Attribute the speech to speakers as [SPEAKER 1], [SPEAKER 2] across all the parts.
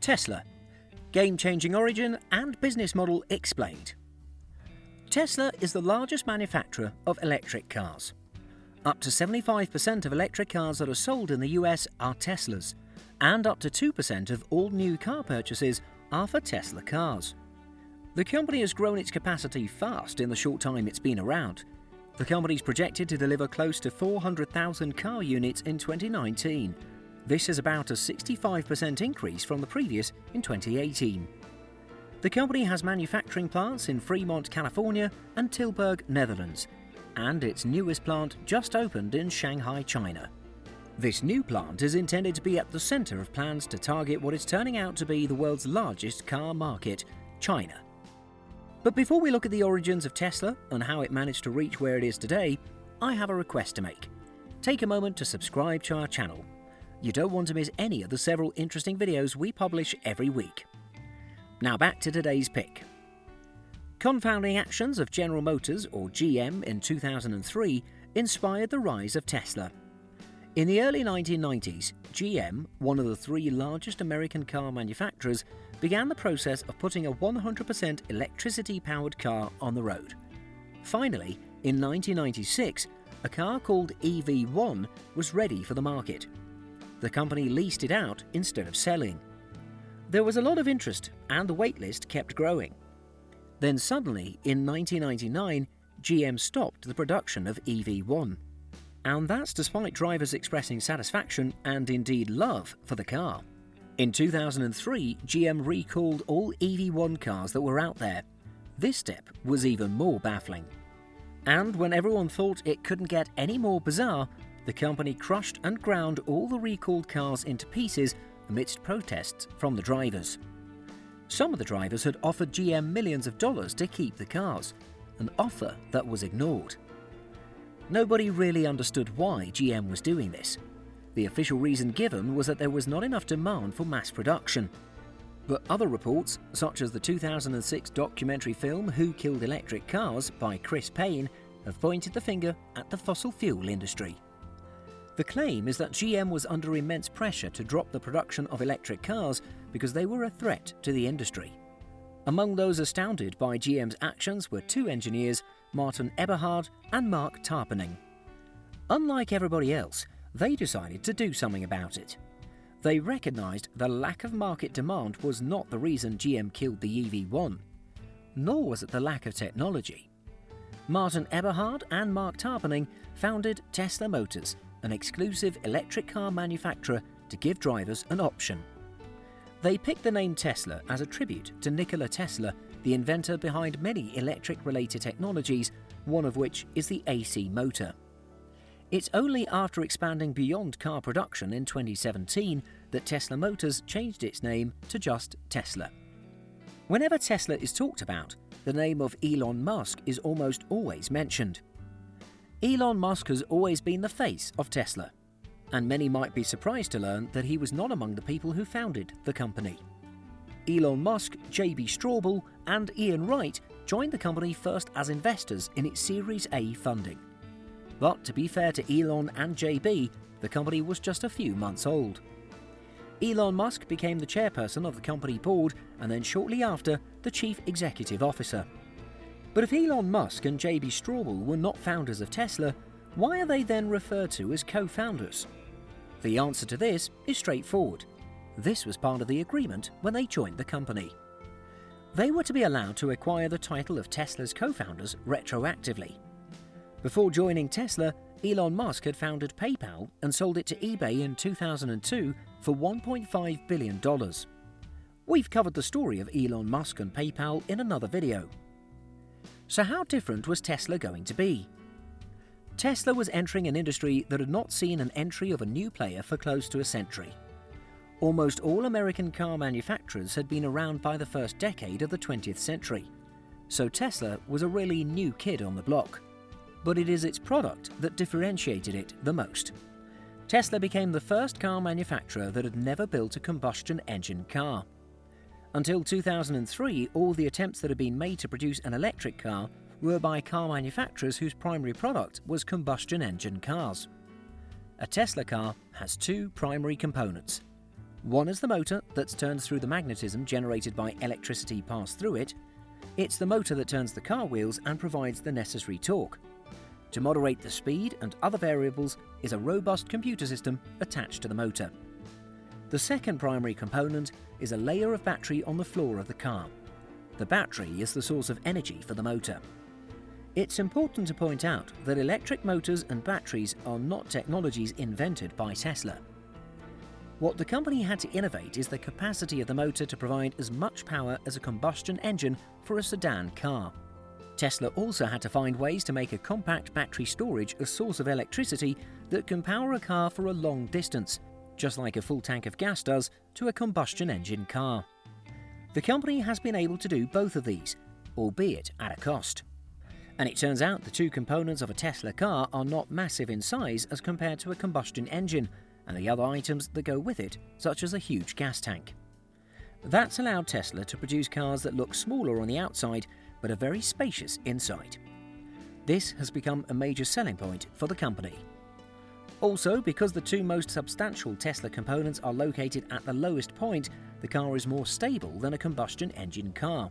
[SPEAKER 1] Tesla. Game-changing origin and business model explained. Tesla is the largest manufacturer of electric cars. Up to 75% of electric cars that are sold in the US are Teslas, and up to 2% of all new car purchases are for Tesla cars. The company has grown its capacity fast in the short time it's been around. The company is projected to deliver close to 400,000 car units in 2019. This is about a 65% increase from the previous in 2018. The company has manufacturing plants in Fremont, California and Tilburg, Netherlands, and its newest plant just opened in Shanghai, China. This new plant is intended to be at the center of plans to target what is turning out to be the world's largest car market, China. But before we look at the origins of Tesla and how it managed to reach where it is today, I have a request to make. Take a moment to subscribe to our channel. You don't want to miss any of the several interesting videos we publish every week. Now back to today's pick. Confounding actions of General Motors, or GM, in 2003 inspired the rise of Tesla. In the early 1990s, GM, one of the three largest American car manufacturers, began the process of putting a 100% electricity-powered car on the road. Finally, in 1996, a car called EV1 was ready for the market. The company leased it out instead of selling. There was a lot of interest and the waitlist kept growing. Then suddenly, in 1999, GM stopped the production of EV1. And that's despite drivers expressing satisfaction and indeed love for the car. In 2003, GM recalled all EV1 cars that were out there. This step was even more baffling. And when everyone thought it couldn't get any more bizarre, the company crushed and ground all the recalled cars into pieces amidst protests from the drivers. Some of the drivers had offered GM millions of dollars to keep the cars, an offer that was ignored. Nobody really understood why GM was doing this. The official reason given was that there was not enough demand for mass production. But other reports, such as the 2006 documentary film Who Killed Electric Cars by Chris Payne, have pointed the finger at the fossil fuel industry. The claim is that GM was under immense pressure to drop the production of electric cars because they were a threat to the industry. Among those astounded by GM's actions were two engineers, Martin Eberhard and Mark Tarpenning. Unlike everybody else, they decided to do something about it. They recognized the lack of market demand was not the reason GM killed the EV1, nor was it the lack of technology. Martin Eberhard and Mark Tarpenning founded Tesla Motors, an exclusive electric car manufacturer to give drivers an option. They picked the name Tesla as a tribute to Nikola Tesla, the inventor behind many electric-related technologies, one of which is the AC motor. It's only after expanding beyond car production in 2017 that Tesla Motors changed its name to just Tesla. Whenever Tesla is talked about, the name of Elon Musk is almost always mentioned. Elon Musk has always been the face of Tesla, and many might be surprised to learn that he was not among the people who founded the company. Elon Musk, J.B. Straubel, and Ian Wright joined the company first as investors in its Series A funding. But to be fair to Elon and J.B., the company was just a few months old. Elon Musk became the chairperson of the company board and then shortly after, the chief executive officer. But if Elon Musk and J.B. Straubel were not founders of Tesla, why are they then referred to as co-founders? The answer to this is straightforward. This was part of the agreement when they joined the company. They were to be allowed to acquire the title of Tesla's co-founders retroactively. Before joining Tesla, Elon Musk had founded PayPal and sold it to eBay in 2002 for $1.5 billion. We've covered the story of Elon Musk and PayPal in another video. So how different was Tesla going to be? Tesla was entering an industry that had not seen an entry of a new player for close to a century. Almost all American car manufacturers had been around by the first decade of the 20th century, so Tesla was a really new kid on the block. But it is its product that differentiated it the most. Tesla became the first car manufacturer that had never built a combustion engine car. Until 2003, all the attempts that had been made to produce an electric car were by car manufacturers whose primary product was combustion engine cars. A Tesla car has two primary components: One is the motor that turns through the magnetism generated by electricity passed through it. It's the motor that turns the car wheels and provides the necessary torque. To moderate the speed and other variables is a robust computer system attached to the motor. The second primary component is a layer of battery on the floor of the car. The battery is the source of energy for the motor. It's important to point out that electric motors and batteries are not technologies invented by Tesla. What the company had to innovate is the capacity of the motor to provide as much power as a combustion engine for a sedan car. Tesla also had to find ways to make a compact battery storage a source of electricity that can power a car for a long distance, just like a full tank of gas does to a combustion engine car. The company has been able to do both of these, albeit at a cost. And it turns out the two components of a Tesla car are not massive in size as compared to a combustion engine, and the other items that go with it, such as a huge gas tank. That's allowed Tesla to produce cars that look smaller on the outside, but are very spacious inside. This has become a major selling point for the company. Also, because the two most substantial Tesla components are located at the lowest point, the car is more stable than a combustion engine car.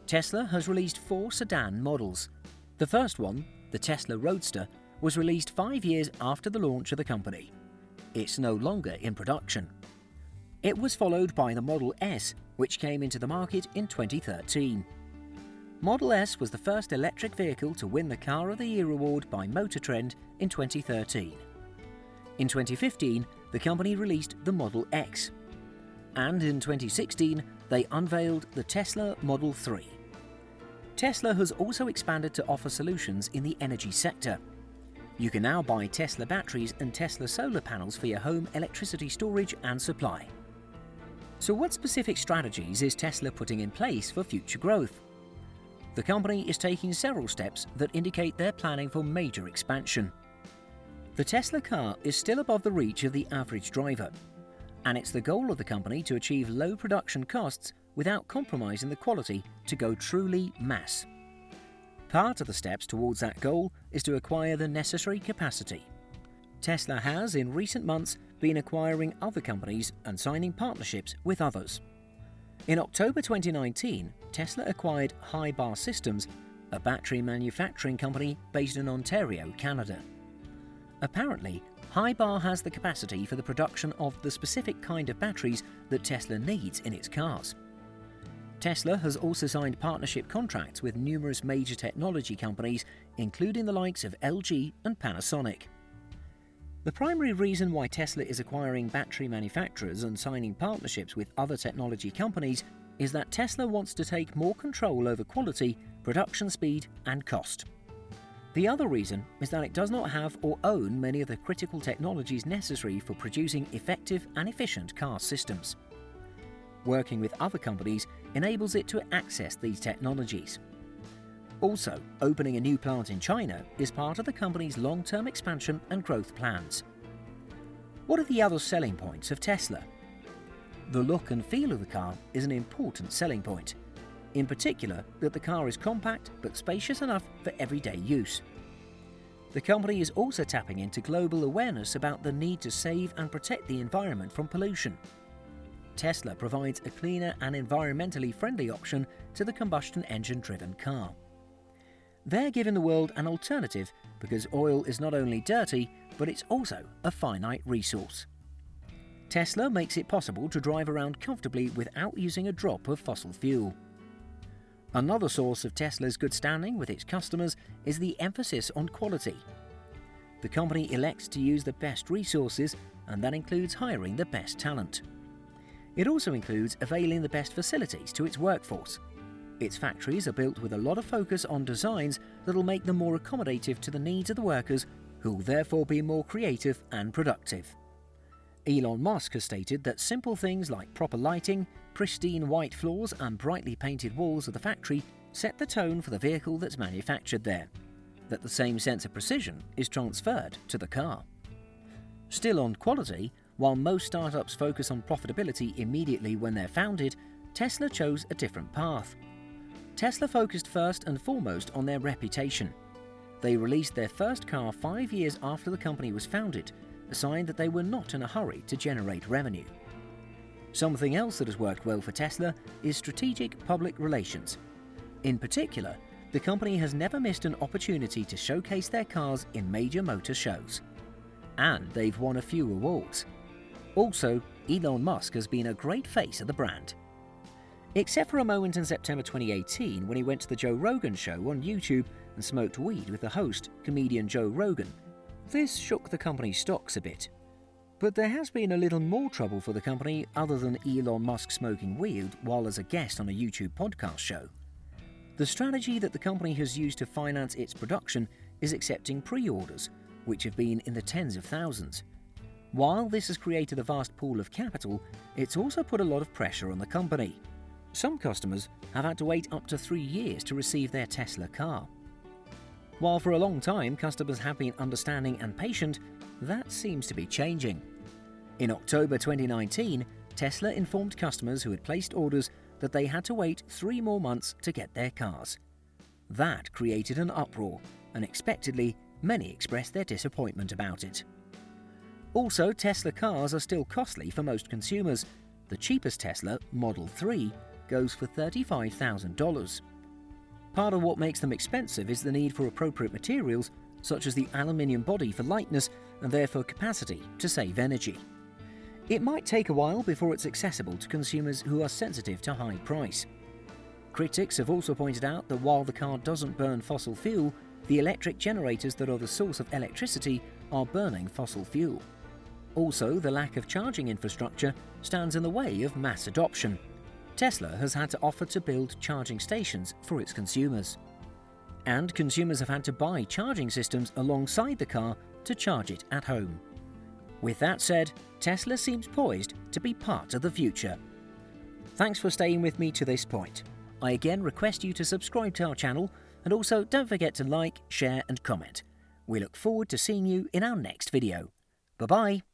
[SPEAKER 1] Tesla has released 4 sedan models. The first one, the Tesla Roadster, was released 5 years after the launch of the company. It's no longer in production. It was followed by the Model S, which came into the market in 2013. Model S was the first electric vehicle to win the Car of the Year award by Motor Trend in 2013. In 2015, the company released the Model X. And in 2016, they unveiled the Tesla Model 3. Tesla has also expanded to offer solutions in the energy sector. You can now buy Tesla batteries and Tesla solar panels for your home electricity storage and supply. So what specific strategies is Tesla putting in place for future growth? The company is taking several steps that indicate they're planning for major expansion. The Tesla car is still above the reach of the average driver, and it's the goal of the company to achieve low production costs without compromising the quality to go truly mass. Part of the steps towards that goal is to acquire the necessary capacity. Tesla has, in recent months, been acquiring other companies and signing partnerships with others. In October 2019, Tesla acquired High Bar Systems, a battery manufacturing company based in Ontario, Canada. Apparently, High Bar has the capacity for the production of the specific kind of batteries that Tesla needs in its cars. Tesla has also signed partnership contracts with numerous major technology companies, including the likes of LG and Panasonic. The primary reason why Tesla is acquiring battery manufacturers and signing partnerships with other technology companies is that Tesla wants to take more control over quality, production speed, and cost. The other reason is that it does not have or own many of the critical technologies necessary for producing effective and efficient car systems. Working with other companies enables it to access these technologies. Also, opening a new plant in China is part of the company's long-term expansion and growth plans. What are the other selling points of Tesla? The look and feel of the car is an important selling point. In particular, that the car is compact but spacious enough for everyday use. The company is also tapping into global awareness about the need to save and protect the environment from pollution. Tesla provides a cleaner and environmentally friendly option to the combustion engine-driven car. They're giving the world an alternative because oil is not only dirty, but it's also a finite resource. Tesla makes it possible to drive around comfortably without using a drop of fossil fuel. Another source of Tesla's good standing with its customers is the emphasis on quality. The company elects to use the best resources, and that includes hiring the best talent. It also includes availing the best facilities to its workforce. Its factories are built with a lot of focus on designs that'll make them more accommodative to the needs of the workers, who will therefore be more creative and productive. Elon Musk has stated that simple things like proper lighting, pristine white floors and brightly painted walls of the factory set the tone for the vehicle that's manufactured there, that the same sense of precision is transferred to the car. Still on quality, while most startups focus on profitability immediately when they're founded, Tesla chose a different path. Tesla focused first and foremost on their reputation. They released their first car 5 years after the company was founded, a sign that they were not in a hurry to generate revenue. Something else that has worked well for Tesla is strategic public relations. In particular, the company has never missed an opportunity to showcase their cars in major motor shows. And they've won a few awards. Also, Elon Musk has been a great face of the brand. Except for a moment in September 2018 when he went to the Joe Rogan show on YouTube and smoked weed with the host, comedian Joe Rogan. This shook the company's stocks a bit. But there has been a little more trouble for the company other than Elon Musk smoking weed while as a guest on a YouTube podcast show. The strategy that the company has used to finance its production is accepting pre-orders, which have been in the tens of thousands. While this has created a vast pool of capital, it's also put a lot of pressure on the company. Some customers have had to wait up to 3 years to receive their Tesla car. While for a long time customers have been understanding and patient, that seems to be changing. In October 2019, Tesla informed customers who had placed orders that they had to wait 3 more months to get their cars. That created an uproar, and expectedly, many expressed their disappointment about it. Also, Tesla cars are still costly for most consumers. The cheapest Tesla, Model 3, goes for $35,000. Part of what makes them expensive is the need for appropriate materials, such as the aluminium body for lightness and therefore capacity to save energy. It might take a while before it's accessible to consumers who are sensitive to high price. Critics have also pointed out that while the car doesn't burn fossil fuel, the electric generators that are the source of electricity are burning fossil fuel. Also, the lack of charging infrastructure stands in the way of mass adoption. Tesla has had to offer to build charging stations for its consumers. And consumers have had to buy charging systems alongside the car to charge it at home. With that said, Tesla seems poised to be part of the future. Thanks for staying with me to this point. I again request you to subscribe to our channel, and also don't forget to like, share and comment. We look forward to seeing you in our next video. Bye-bye.